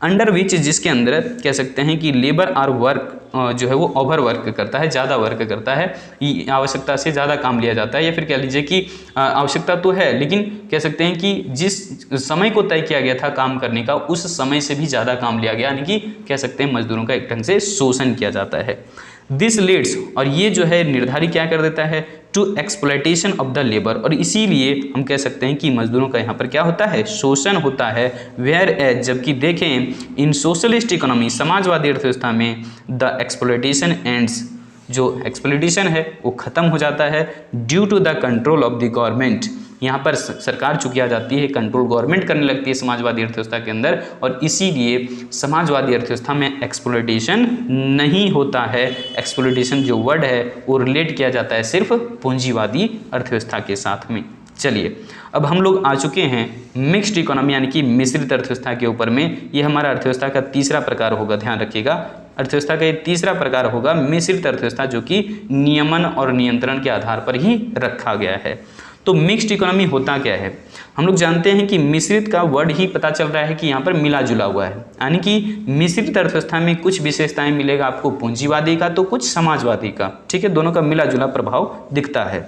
A: अंडर विच, जिसके अंदर कह सकते हैं कि लेबर और वर्क जो है वो ओवर वर्क करता है, ज़्यादा वर्क करता है, आवश्यकता से ज़्यादा काम लिया जाता है, या फिर कह लीजिए कि आवश्यकता तो है लेकिन कह सकते हैं कि जिस समय को तय किया गया था काम करने का उस समय से भी ज़्यादा काम लिया गया, यानी कि कह सकते हैं मजदूरों का एक ढंग से शोषण किया जाता है। दिस लीड्स, और ये जो है निर्धारित क्या कर देता है? To exploitation of the labour, और इसीलिए हम कह सकते हैं कि मजदूरों का यहाँ पर क्या होता है? शोषण होता है। वेयर एज, जबकि देखें इन सोशलिस्ट इकोनॉमी, समाजवादी अर्थव्यवस्था में द एक्सप्लॉइटेशन एंड्स, जो एक्सप्लॉइटेशन है वो खत्म हो जाता है due to the control of the government. यहाँ पर सरकार चुकी आ जाती है, कंट्रोल गवर्नमेंट करने लगती है समाजवादी अर्थव्यवस्था के अंदर, और इसीलिए समाजवादी अर्थव्यवस्था में एक्सप्लॉइटेशन नहीं होता है। एक्सप्लॉइटेशन जो वर्ड है वो रिलेट किया जाता है सिर्फ पूंजीवादी अर्थव्यवस्था के साथ में। चलिए अब हम लोग आ चुके हैं मिक्स्ड इकोनॉमी यानी कि मिश्रित अर्थव्यवस्था के ऊपर में। ये हमारा अर्थव्यवस्था का तीसरा प्रकार होगा, ध्यान रखिएगा। अर्थव्यवस्था का ये तीसरा प्रकार होगा मिश्रित अर्थव्यवस्था, जो कि नियमन और नियंत्रण के आधार पर ही रखा गया है। तो मिक्स्ड इकोनॉमी होता क्या है? हम लोग जानते हैं कि मिश्रित का वर्ड ही पता चल रहा है कि यहाँ पर मिला जुला हुआ है, यानी कि मिश्रित अर्थव्यवस्था में कुछ विशेषताएं मिलेगा आपको पूंजीवादी का तो कुछ समाजवादी का, ठीक है, दोनों का मिला जुला प्रभाव दिखता है।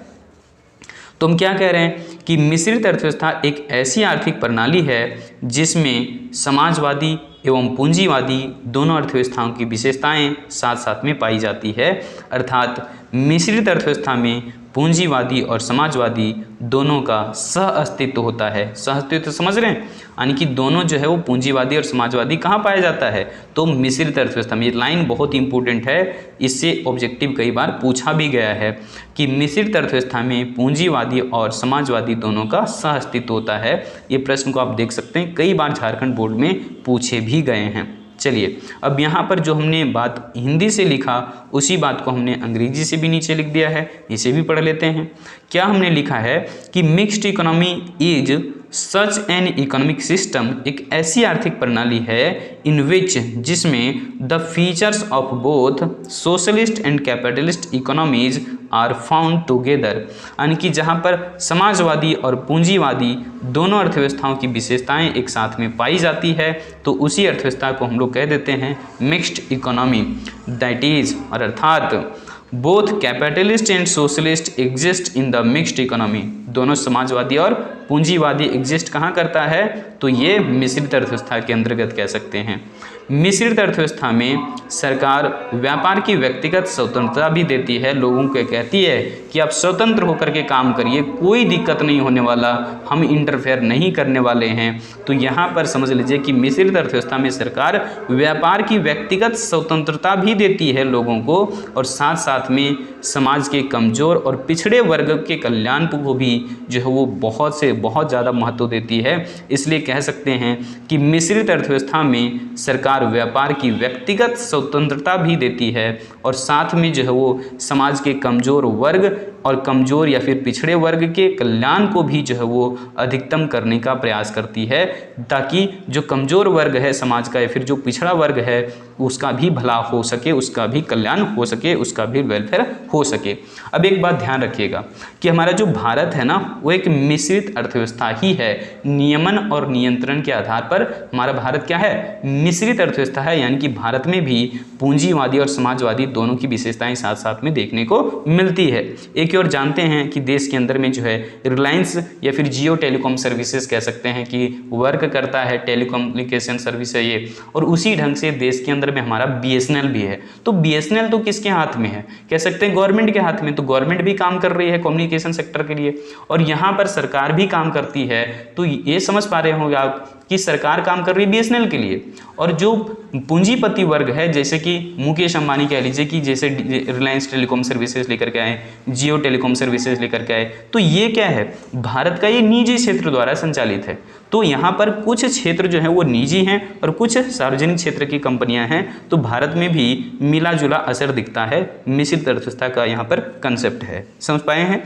A: तो हम क्या कह रहे हैं कि मिश्रित अर्थव्यवस्था एक ऐसी आर्थिक प्रणाली है जिसमें समाजवादी एवं पूंजीवादी दोनों अर्थव्यवस्थाओं की विशेषताएं साथ साथ में पाई जाती है। अर्थात मिश्रित अर्थव्यवस्था में पूंजीवादी और समाजवादी दोनों का सह अस्तित्व होता है। सह अस्तित्व समझ रहे हैं, यानी कि दोनों जो है वो पूंजीवादी और समाजवादी कहाँ पाया जाता है? तो मिश्रित अर्थव्यवस्था में। ये लाइन बहुत इंपॉर्टेंट है, इससे ऑब्जेक्टिव कई बार पूछा भी गया है कि मिश्रित अर्थव्यवस्था में पूंजीवादी और समाजवादी दोनों का सह अस्तित्व होता है। ये प्रश्न को आप देख सकते हैं, कई बार झारखंड बोर्ड में पूछे भी गए हैं। चलिए अब यहाँ पर जो हमने बात हिंदी से लिखा उसी बात को हमने अंग्रेजी से भी नीचे लिख दिया है, इसे भी पढ़ लेते हैं। क्या हमने लिखा है कि mixed economy is such an economic system, एक ऐसी आर्थिक प्रणाली है इन विच, जिसमें the features of both socialist and capitalist economies are found together, यानी कि जहाँ पर समाजवादी और पूंजीवादी दोनों अर्थव्यवस्थाओं की विशेषताएं एक साथ में पाई जाती है, तो उसी अर्थव्यवस्था को हम लोग कह देते हैं मिक्स्ड इकोनॉमी। दैट इज, और अर्थात both capitalist and socialist exist in the mixed economy, दोनों समाजवादी और पूंजीवादी एग्जिस्ट कहाँ करता है? तो ये मिश्रित अर्थव्यवस्था के अंतर्गत कह सकते हैं। मिश्रित अर्थव्यवस्था में सरकार व्यापार की व्यक्तिगत स्वतंत्रता भी देती है, लोगों को कहती है कि आप स्वतंत्र होकर के काम करिए, कोई दिक्कत नहीं होने वाला, हम इंटरफेयर नहीं करने वाले हैं। तो यहाँ पर समझ लीजिए कि मिश्रित अर्थव्यवस्था में सरकार व्यापार की व्यक्तिगत स्वतंत्रता भी देती है लोगों को, और साथ साथ में समाज के कमज़ोर और पिछड़े वर्ग के कल्याण को भी जो है वो बहुत से बहुत ज़्यादा महत्व देती है। इसलिए कह सकते हैं कि मिश्रित अर्थव्यवस्था में सरकार व्यापार की व्यक्तिगत स्वतंत्रता भी देती है, और साथ में जो है वो समाज के कमज़ोर वर्ग और कमज़ोर या फिर पिछड़े वर्ग के कल्याण को भी जो है वो अधिकतम करने का प्रयास करती है, ताकि जो कमज़ोर वर्ग है समाज का या फिर जो पिछड़ा वर्ग है उसका भी भला हो सके, उसका भी कल्याण हो सके, उसका भी वेलफेयर हो सके। अब एक बात ध्यान रखिएगा कि हमारा जो भारत है ना वो एक मिश्रित अर्थव्यवस्था ही है। नियमन और नियंत्रण के आधार पर हमारा भारत क्या है, मिश्रित अर्थव्यवस्था है, यानी कि भारत में भी पूंजीवादी और समाजवादी दोनों की विशेषताएं साथ साथ में देखने को मिलती है। एक और जानते हैं कि देश के अंदर में जो है रिलायंस या फिर जियो टेलीकॉम सर्विसेज कह सकते हैं कि वर्क करता है, टेलीकम्युनिकेशन सर्विस है ये, और उसी ढंग से देश के अंदर में हमारा BSNL भी है। तो BSNL तो किसके हाथ में है, कह सकते हैं गवर्नमेंट के हाथ में। तो गवर्नमेंट भी काम कर रही है कम्युनिकेशन सेक्टर के लिए, और यहाँ पर सरकार भी काम करती है। तो ये समझ पा रहे होंगे आप कि सरकार काम कर रही है BSNL के लिए, और जो पूंजीपति वर्ग है जैसे कि मुकेश अंबानी कह लीजिए कि जैसे रिलायंस टेलीकॉम सर्विसेज लेकर के आए, जियो टेलीकॉम सर्विसेज लेकर के आए, तो ये क्या है, भारत का ये निजी क्षेत्र द्वारा संचालित है। तो यहाँ पर कुछ क्षेत्र जो है वो निजी हैं और कुछ सार्वजनिक क्षेत्र की कंपनियां हैं। तो भारत में भी मिला जुला असर दिखता है, मिश्रित अर्थव्यवस्था का यहाँ पर कंसेप्ट है। समझ पाए हैं?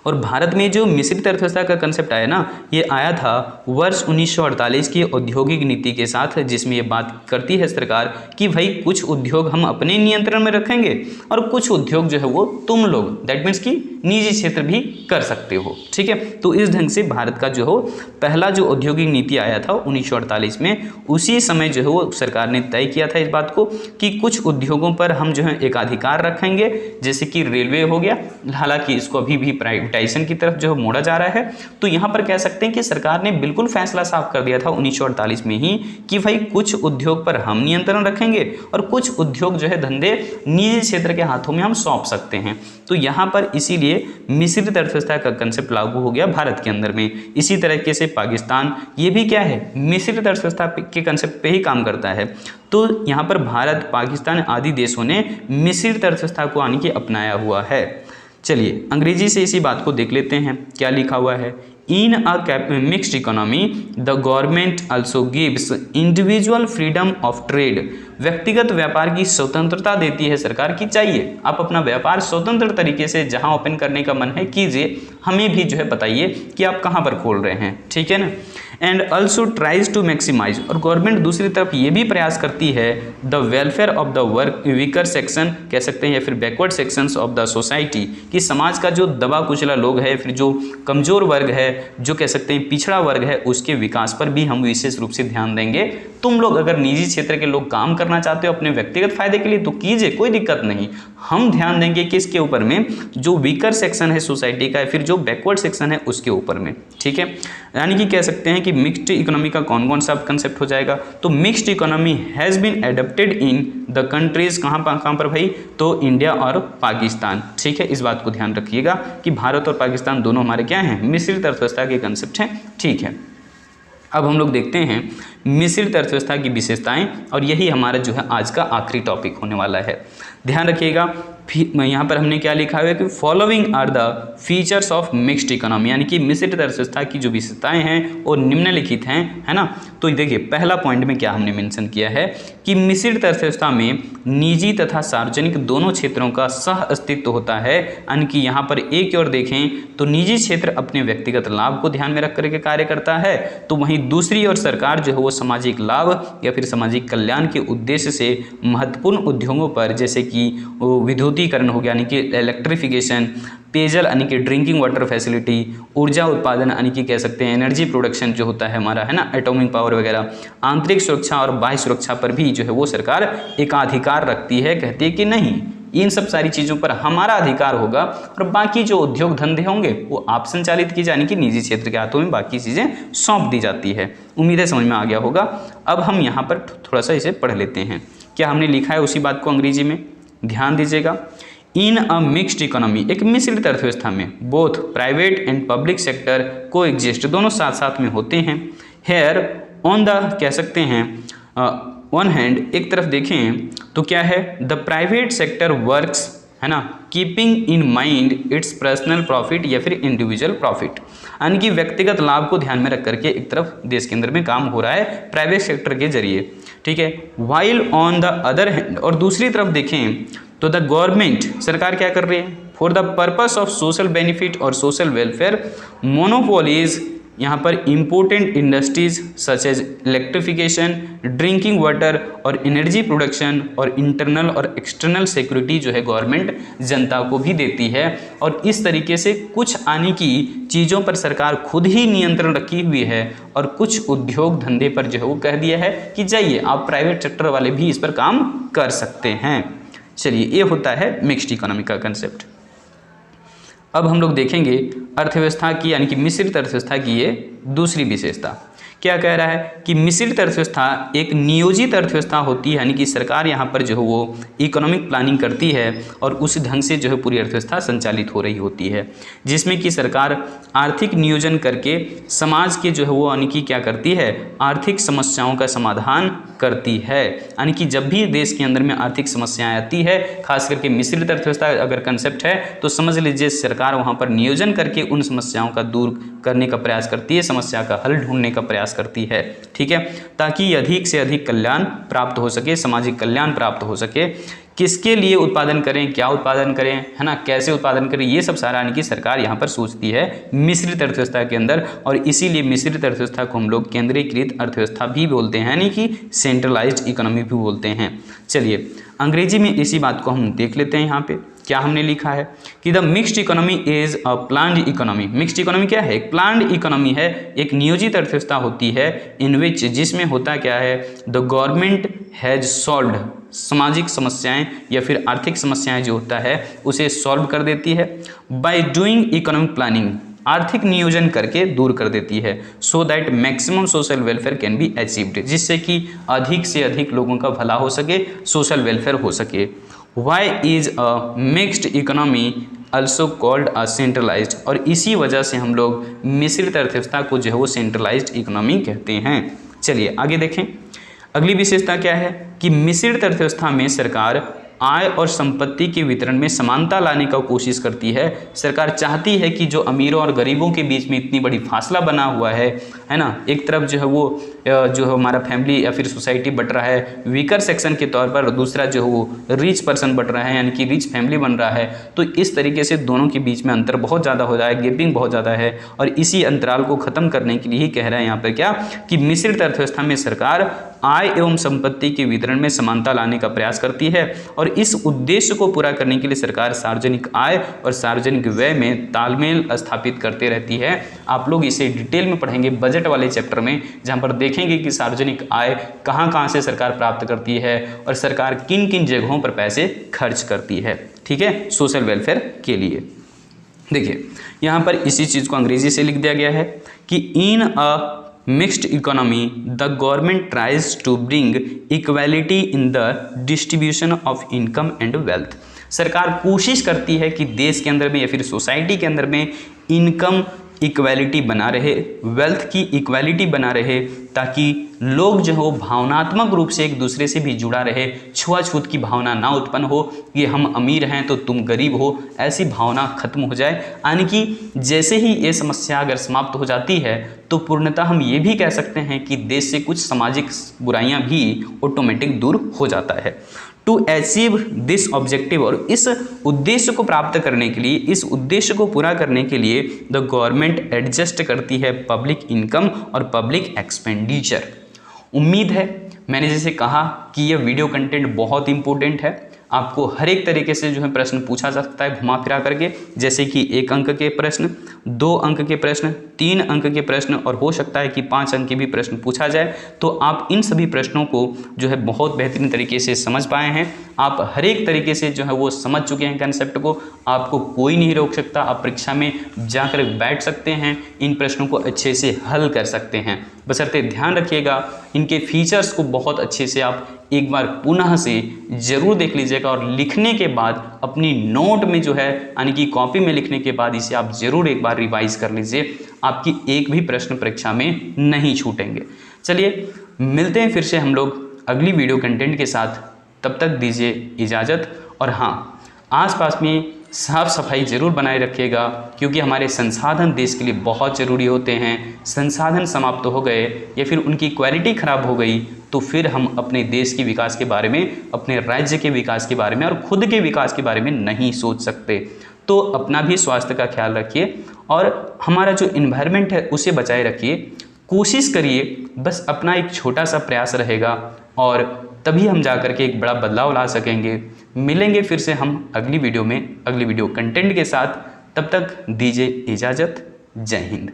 A: और भारत में जो मिश्रित अर्थव्यवस्था का कंसेप्ट आया ना, ये आया था वर्ष 1948 की औद्योगिक नीति के साथ, जिसमें ये बात करती है सरकार कि भाई कुछ उद्योग हम अपने नियंत्रण में रखेंगे और कुछ उद्योग जो है वो तुम लोग, दैट मीन्स कि निजी क्षेत्र भी कर सकते हो। ठीक है, तो इस ढंग से भारत का जो हो पहला जो औद्योगिक नीति आया था 1948 में, उसी समय जो है वो सरकार ने तय किया था इस बात को कि कुछ उद्योगों पर हम जो है एकाधिकार रखेंगे, जैसे कि रेलवे हो गया। हालांकि इसको अभी भी प्राइवेटाइजेशन की तरफ जो है मोड़ा जा रहा है। तो यहाँ पर कह सकते हैं कि सरकार ने बिल्कुल फैसला साफ कर दिया था 1948 में ही कि भाई कुछ उद्योग पर हम नियंत्रण रखेंगे और कुछ उद्योग जो है धंधे निजी क्षेत्र के हाथों में हम सौंप सकते हैं। तो यहाँ पर इसीलिए मिश्रित अर्थव्यवस्था का कंसेप्ट लागू हो गया भारत के अंदर में। इसी तरीके से पाकिस्तान, ये भी क्या है, मिश्रित अर्थव्यवस्था के कंसेप्ट पे ही काम करता है। तो यहाँ पर भारत, पाकिस्तान आदि देशों ने मिश्रित अर्थव्यवस्था को आने की अपनाया हुआ है। चलिए अंग्रेजी से इसी बात को देख लेते हैं, क्या लिखा हुआ है। In a mixed economy, the government also gives individual freedom of trade. व्यक्तिगत व्यापार की स्वतंत्रता देती है सरकार की, चाहिए आप अपना व्यापार स्वतंत्र तरीके से जहां ओपन करने का मन है कीजिए, हमें भी जो है बताइए कि आप कहां पर खोल रहे हैं। ठीक है ना। And also tries to maximise, और गवर्नमेंट दूसरी तरफ ये भी प्रयास करती है the welfare of the work weaker section कह सकते हैं या फिर backward sections of the society, कि समाज का जो दबा कुचला लोग है, फिर जो कमज़ोर वर्ग है, जो कह सकते हैं पिछड़ा वर्ग है, उसके विकास पर भी हम विशेष रूप से ध्यान देंगे। तुम लोग अगर निजी क्षेत्र के लोग काम करना चाहते हो अपने व्यक्तिगत फायदे के लिए तो कीजिए, कोई दिक्कत नहीं। हम ध्यान देंगे किसके ऊपर में, जो वीकर सेक्शन है सोसाइटी का, फिर जो बैकवर्ड सेक्शन है उसके ऊपर में। ठीक है, यानी कि कह सकते हैं कि मिक्स्ड इकोनॉमी का कौन कौन सा कंसेप्ट हो जाएगा। तो mixed economy has been adapted in the countries, कहाँ पर भाई, तो इंडिया और पाकिस्तान। ठीक है, इस बात को ध्यान रखिएगा कि भारत और पाकिस्तान दोनों हमारे क्या हैं, मिश्रित अर्थव्यवस्था के कंसेप्ट हैं। ठीक है, अब हम लोग देखते हैं मिश्रित अर्थव्यवस्था की विशेषताएं, और यही हमारा जो है आज का आखिरी टॉपिक होने वाला है। ध्यान रखिएगा, यहाँ पर हमने क्या लिखा हुआ है कि following are the features of mixed economy, यानी कि मिश्रित अर्थव्यवस्था की जो विशेषताएं हैं वो निम्नलिखित हैं, है ना। तो देखिए पहला पॉइंट में क्या हमने मेंशन किया है कि मिश्रित अर्थव्यवस्था में निजी तथा सार्वजनिक दोनों क्षेत्रों का सह अस्तित्व होता है, यानी कि यहाँ पर एक और देखें तो निजी क्षेत्र अपने व्यक्तिगत लाभ को ध्यान में रख करके कार्य करता है, तो वहीं दूसरी ओर सरकार जो है वो सामाजिक लाभ या फिर सामाजिक कल्याण के उद्देश्य से महत्वपूर्ण उद्योगों पर, जैसे कि विद्युतीकरण हो गया यानी कि इलेक्ट्रिफिकेशन, पेयजल यानी कि ड्रिंकिंग वाटर फैसिलिटी, ऊर्जा उत्पादन यानी कि कह सकते हैं एनर्जी प्रोडक्शन जो होता है हमारा, है ना, एटॉमिक पावर वगैरह, आंतरिक सुरक्षा और बाह्य सुरक्षा पर भी जो है वो सरकार एकाधिकार रखती है। कहती है कि नहीं, इन सब सारी चीज़ों पर हमारा अधिकार होगा और बाकी जो उद्योग धंधे होंगे वो आप संचालित किए, यानी कि निजी क्षेत्र के हाथों में बाकी चीज़ें सौंप दी जाती है। उम्मीद है समझ में आ गया होगा। अब हम यहाँ पर थोड़ा सा इसे पढ़ लेते हैं। क्या हमने लिखा है उसी बात को अंग्रेजी में, ध्यान दीजिएगा। इन अ मिक्स्ड इकोनॉमी, एक मिश्रित अर्थव्यवस्था में both private and public sector को एग्जिस्ट, दोनों साथ साथ में होते हैं। हेयर ऑन द, कह सकते हैं वन हैंड, एक तरफ देखें तो क्या है, द प्राइवेट सेक्टर वर्क्स, है ना, keeping in mind it's personal profit या फिर इंडिविजुअल प्रॉफिट, यानी कि व्यक्तिगत लाभ को ध्यान में रख करके एक तरफ देश के अंदर में काम हो रहा है प्राइवेट सेक्टर के जरिए, ठीक है। While on the other hand, और दूसरी तरफ देखें तो द गवर्नमेंट, सरकार क्या कर रही है, for the purpose of social benefit और सोशल वेलफेयर मोनोपोलीज, यहाँ पर important industries such as electrification, drinking water और एनर्जी प्रोडक्शन और इंटरनल और एक्सटर्नल सिक्योरिटी जो है गवर्नमेंट जनता को भी देती है। और इस तरीके से कुछ आने की चीज़ों पर सरकार खुद ही नियंत्रण रखी हुई है और कुछ उद्योग धंधे पर जो है वो कह दिया है कि जाइए आप प्राइवेट सेक्टर वाले भी इस पर काम कर सकते हैं। चलिए, ये होता है मिक्स्ड इकोनॉमी का कंसेप्ट। अब हम लोग देखेंगे अर्थव्यवस्था की, यानी कि मिश्रित अर्थव्यवस्था की ये दूसरी विशेषता। क्या कह रहा है कि मिश्रित अर्थव्यवस्था एक नियोजित अर्थव्यवस्था होती है, यानी कि सरकार यहाँ पर जो है वो इकोनॉमिक प्लानिंग करती है और उस ढंग से जो है पूरी अर्थव्यवस्था संचालित हो रही होती है, जिसमें कि सरकार आर्थिक नियोजन करके समाज के जो है वो, यानी कि क्या करती है, आर्थिक समस्याओं का समाधान करती है। यानी कि जब भी देश के अंदर में आर्थिक समस्याएं आती है, खास करके मिश्रित अर्थव्यवस्था अगर कंसेप्ट है तो समझ लीजिए सरकार वहाँ पर नियोजन करके उन समस्याओं का दूर करने का प्रयास करती है, समस्या का हल ढूंढने का प्रयास करती है, ठीक है, ताकि अधिक से अधिक कल्याण प्राप्त हो सके, सामाजिक कल्याण प्राप्त हो सके। किसके लिए उत्पादन करें, क्या उत्पादन करें, है ना, कैसे उत्पादन करें, ये सब सारा यानी कि सरकार यहाँ पर सोचती है मिश्रित अर्थव्यवस्था के अंदर। और इसीलिए मिश्रित अर्थव्यवस्था को हम लोग केंद्रीकृत अर्थव्यवस्था भी बोलते हैं, यानी कि सेंट्रलाइज्ड इकोनॉमी भी बोलते हैं। चलिए, अंग्रेजी में इसी बात को हम देख लेते हैं। यहाँ पे क्या हमने लिखा है कि the mixed economy is a planned economy. Mixed economy क्या है, एक प्लान्ड इकोनॉमी है, एक नियोजित अर्थव्यवस्था होती है, इन विच, जिसमें होता क्या है, द गवर्नमेंट हैज सॉल्व्ड, सामाजिक समस्याएं या फिर आर्थिक समस्याएं जो होता है उसे सॉल्व कर देती है, बाय डूइंग इकोनॉमिक प्लानिंग, आर्थिक नियोजन करके दूर कर देती है, so that maximum social welfare can be achieved, जिससे कि अधिक से अधिक लोगों का भला हो सके, सोशल वेलफेयर हो सके। Why is a mixed economy also called a centralised, और इसी वजह से हम लोग मिश्रित अर्थव्यवस्था को जो है वो सेंट्रलाइज्ड इकोनॉमी कहते हैं। चलिए आगे देखें, अगली विशेषता क्या है कि मिश्रित अर्थव्यवस्था में सरकार आय और संपत्ति के वितरण में समानता लाने का कोशिश करती है। सरकार चाहती है कि जो अमीरों और गरीबों के बीच में इतनी बड़ी फासला बना हुआ है ना, एक तरफ जो है वो जो है हमारा फैमिली या फिर सोसाइटी बट रहा है वीकर सेक्शन के तौर पर, दूसरा जो है वो रिच पर्सन बट रहा है, यानी कि रिच फैमिली बन रहा है। तो इस तरीके से दोनों के बीच में अंतर बहुत ज़्यादा हो रहा है, गैपिंग बहुत ज़्यादा है, और इसी अंतराल को ख़त्म करने के लिए ही कह रहा है यहाँ पर क्या कि मिश्रित अर्थव्यवस्था में सरकार आय एवं संपत्ति के वितरण में समानता लाने का प्रयास करती है। और इस उद्देश्य को पूरा करने के लिए सरकार सार्वजनिक आय और सार्वजनिक व्यय में तालमेल स्थापित करते रहती है। आप लोग इसे डिटेल में पढ़ेंगे बजट वाले चैप्टर में, जहां पर देखेंगे कि सार्वजनिक आय कहां से सरकार प्राप्त करती है और सरकार किन किन जगहों पर पैसे खर्च करती है, ठीक है, सोशल वेलफेयर के लिए। देखिए यहाँ पर इसी चीज़ को अंग्रेजी से लिख दिया गया है कि in a mixed economy the government tries to bring equality in the distribution of income and wealth. सरकार कोशिश करती है कि देश के अंदर में या फिर सोसाइटी के अंदर में इनकम इक्वालिटी बना रहे, वेल्थ की इक्वालिटी बना रहे, ताकि लोग जो हो भावनात्मक रूप से एक दूसरे से भी जुड़ा रहे, छुआछूत की भावना ना उत्पन्न हो कि हम अमीर हैं तो तुम गरीब हो, ऐसी भावना खत्म हो जाए। यानी कि जैसे ही ये समस्या अगर समाप्त हो जाती है तो पूर्णतः हम ये भी कह सकते हैं कि देश से कुछ सामाजिक बुराइयां भी ऑटोमेटिक दूर हो जाता है। टू अचीव दिस ऑब्जेक्टिव, और इस उद्देश्य को प्राप्त करने के लिए, इस उद्देश्य को पूरा करने के लिए द गवर्नमेंट एडजस्ट करती है पब्लिक इनकम और पब्लिक एक्सपेंडिचर। उम्मीद है मैंने जैसे कहा कि यह वीडियो कंटेंट बहुत इंपॉर्टेंट है, आपको हर एक तरीके से जो है प्रश्न पूछा जा सकता है घुमा फिरा करके, जैसे कि 1 अंक के प्रश्न, 2 अंक के प्रश्न, 3 अंक के प्रश्न, और हो सकता है कि 5 अंक के भी प्रश्न पूछा जाए। तो आप इन सभी प्रश्नों को जो है बहुत बेहतरीन तरीके से समझ पाए हैं। आप हर एक तरीके से जो है वो समझ चुके हैं कंसेप्ट को, आपको कोई नहीं रोक सकता। आप परीक्षा में जाकर बैठ सकते हैं, इन प्रश्नों को अच्छे से हल कर सकते हैं। बशर्ते ध्यान रखिएगा, इनके फीचर्स को बहुत अच्छे से आप एक बार पुनः से ज़रूर देख लीजिएगा और लिखने के बाद अपनी नोट में जो है यानी कि कॉपी में लिखने के बाद इसे आप ज़रूर एक बार रिवाइज कर लीजिए, आपकी एक भी प्रश्न परीक्षा में नहीं छूटेंगे। चलिए मिलते हैं फिर से हम लोग अगली वीडियो कंटेंट के साथ, तब तक दीजिए इजाज़त। और हाँ, आसपास में साफ सफाई ज़रूर बनाए रखिएगा, क्योंकि हमारे संसाधन देश के लिए बहुत ज़रूरी होते हैं। संसाधन समाप्त हो गए या फिर उनकी क्वालिटी ख़राब हो गई तो फिर हम अपने देश के विकास के बारे में, अपने राज्य के विकास के बारे में और खुद के विकास के बारे में नहीं सोच सकते। तो अपना भी स्वास्थ्य का ख्याल रखिए और हमारा जो इन्वायरमेंट है उसे बचाए रखिए। कोशिश करिए, बस अपना एक छोटा सा प्रयास रहेगा और तभी हम जा कर के एक बड़ा बदलाव ला सकेंगे। मिलेंगे फिर से हम अगली वीडियो में, अगली वीडियो कंटेंट के साथ। तब तक दीजिए इजाज़त। जय हिंद।